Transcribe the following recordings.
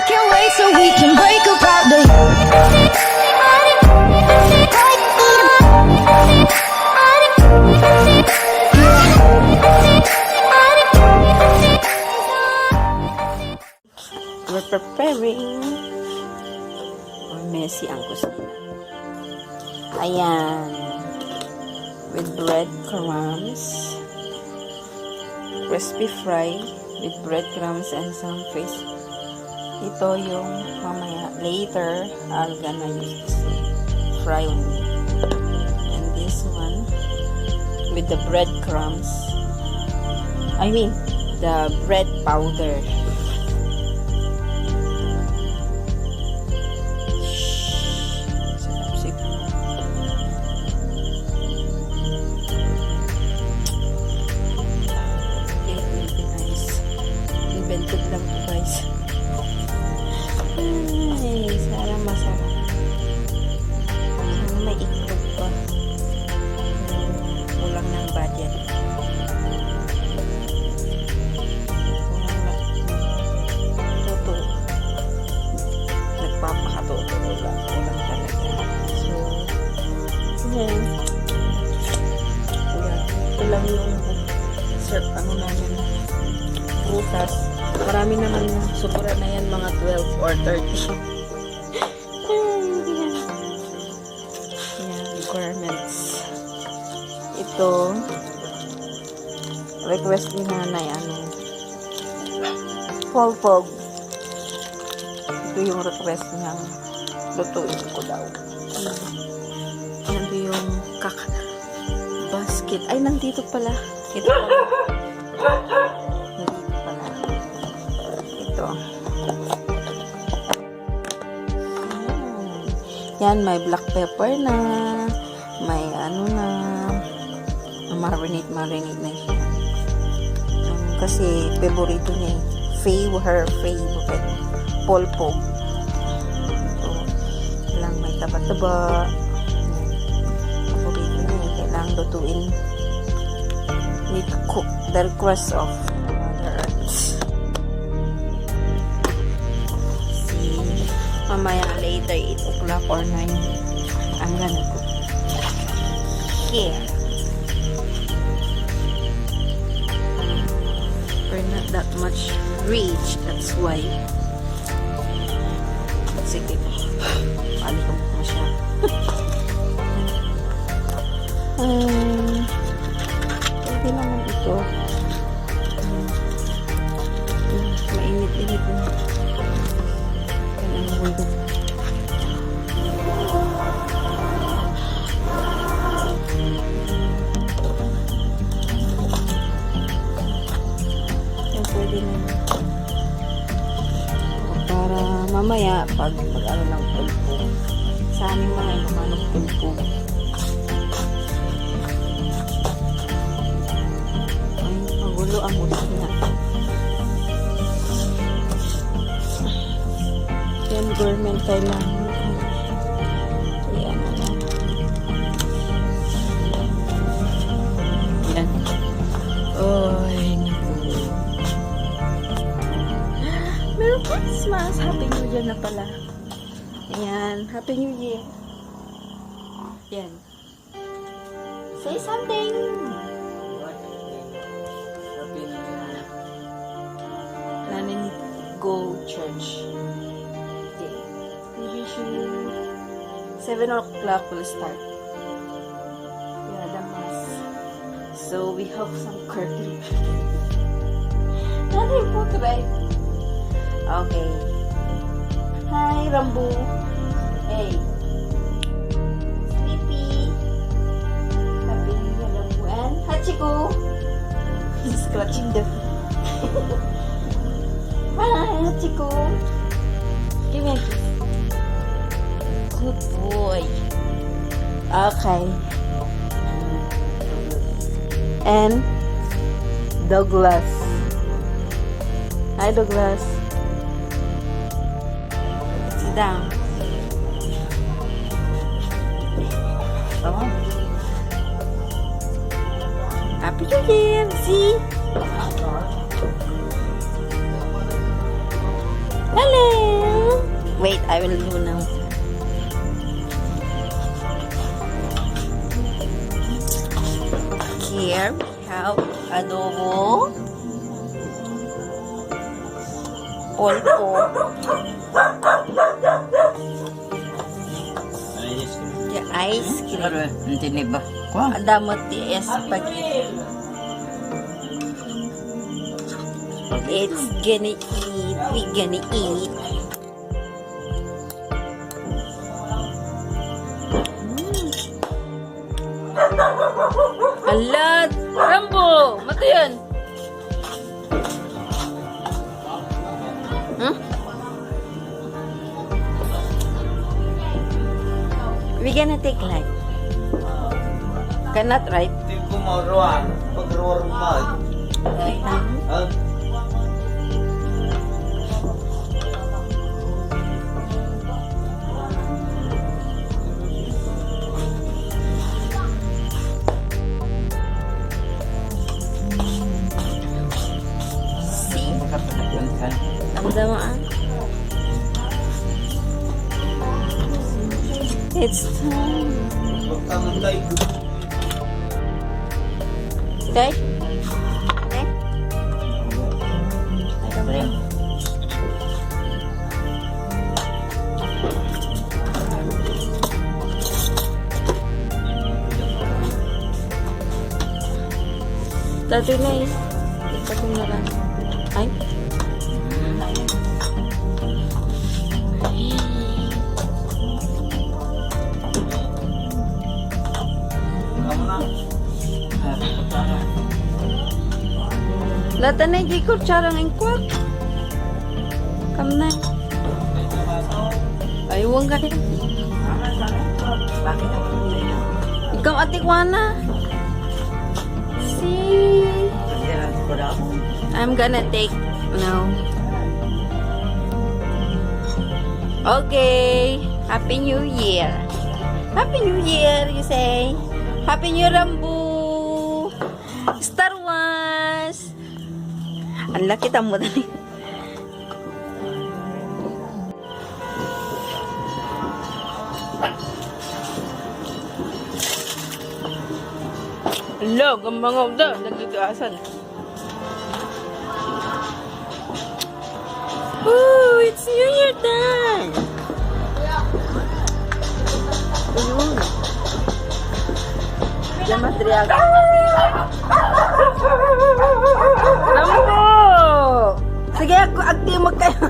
Can't wait so we can break apart the We're preparing. Messy ang kusina. Ayan. With breadcrumbs. Crispy fry with breadcrumbs and some fish. Ito yung mamaya. Later, I'll gonna use this fry only. And this one with the breadcrumbs. I mean, the bread powder. Invented lang po guys. Ay, sarang masarap. Sana may itlog pa. Kulang ng budget. Totoo. Nagpapakatotoo lang. Kulang talaga. So, yan. Ito lang yung ano namin prutas. Marami naman na. Sobra na yan mga 12 or 30. Yan, requirements. Ito, request ni nanay, polpog. Ito yung request niyang lutuin ko daw. Yan yung basket. Ay, nandito pala. Ito pala. Yan, may black pepper na, may marinate na siya. Kasi favorito niya, her favorite, polpog. So, lang may taba-taba. Favorito niya, kailangan lutuin with cook the request of the earth. Mamaya later 8 o'clock or 9 I'm gonna cook here. We're not that much rich, that's why. Sige, alikam ko siya. Pwede naman ito. Mainit-init na. Pwede na para mamaya pag ano ng pulpo sa aming mga inumanong pulpo ay magulo ang ulit niya. Yan, government kailangan. Yan. Yan. Oy, Merry Christmas! Happy New Year na pala. Yan. Happy New Year. Yan. Say something! Happy New Year. Nanin go church. We wish you 7 o'clock will start. Yeah, the mass. So we have some curtain. Nanay po, right? Okay. Hi, Rambo. Hey. Sleepy. Happy New Year, Rambo. And Hachiko. He's scratching the Hi, Hachiko. Give me a kiss. Good boy. Okay. And Douglas. Hi, Douglas. Sit down. Come on. Happy New Year. See? Hello. Wait, I will do now. Here we have adobo, polpo, the ice cream, Hindi ba? adamot the spaghetti. It's gonna eat, we gonna eat. Ala, Rambo! Mata yan! Huh? We gonna take light. Cannot, right? Hindi ko mauruan. Pag-ruwar mag. See? Damdamaan. It's time. Pagkamuntay ko. Okay? Okay? Okay. Dati na eh. Dati na lang. Ay. Kamu na. Lata na yung kutsara ng kwak. Kam na. Ay, huwag ka rin. Ikaw atikwana. See? I'm gonna take now. Okay. Happy New Year. Happy New Year, you say. Happy New Rambo. Star Wars. Ang laki tamo dali. Hello, gambangaw daw. Nagigaasan. Oh, it's New Year time. Ayun. Diyan matriyaga. Rambo! Sige, agtimag kayo.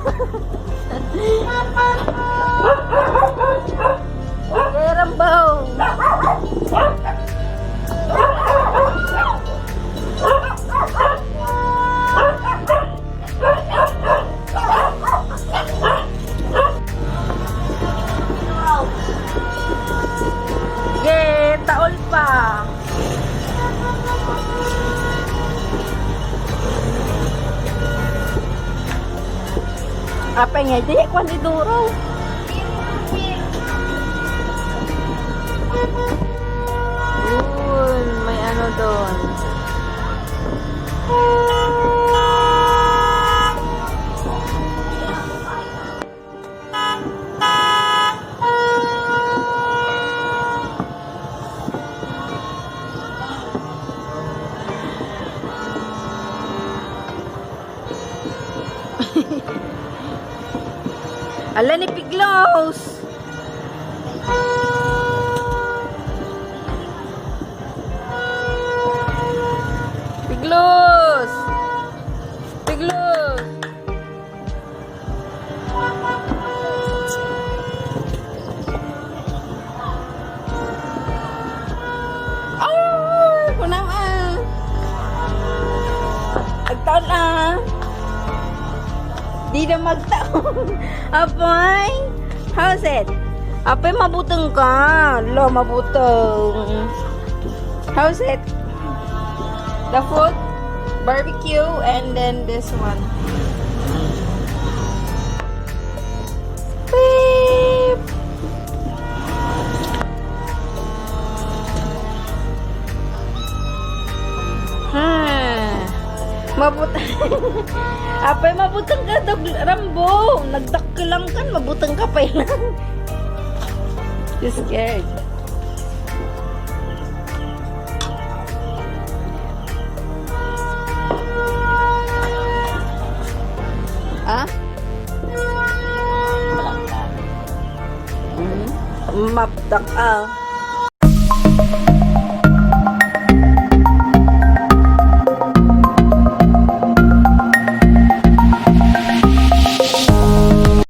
Okay, Rambo. Sige, taol pa. Apa nga, di ko ni Duro. May ano doon. Ala ni Piglos! Piglos! Piglos! Ay! Kunaman! Agtaon na! Di na magtaon. Apay? How's it? Apay, mabutang ka. Lo, mabutang. How's it? The food? Barbecue and then this one. Beep. Mabutang. Apay, mabutang ka, Rambo. Nagdakilang kan, mabutang ka pa yun. You scared. Ah? Mapdak ah.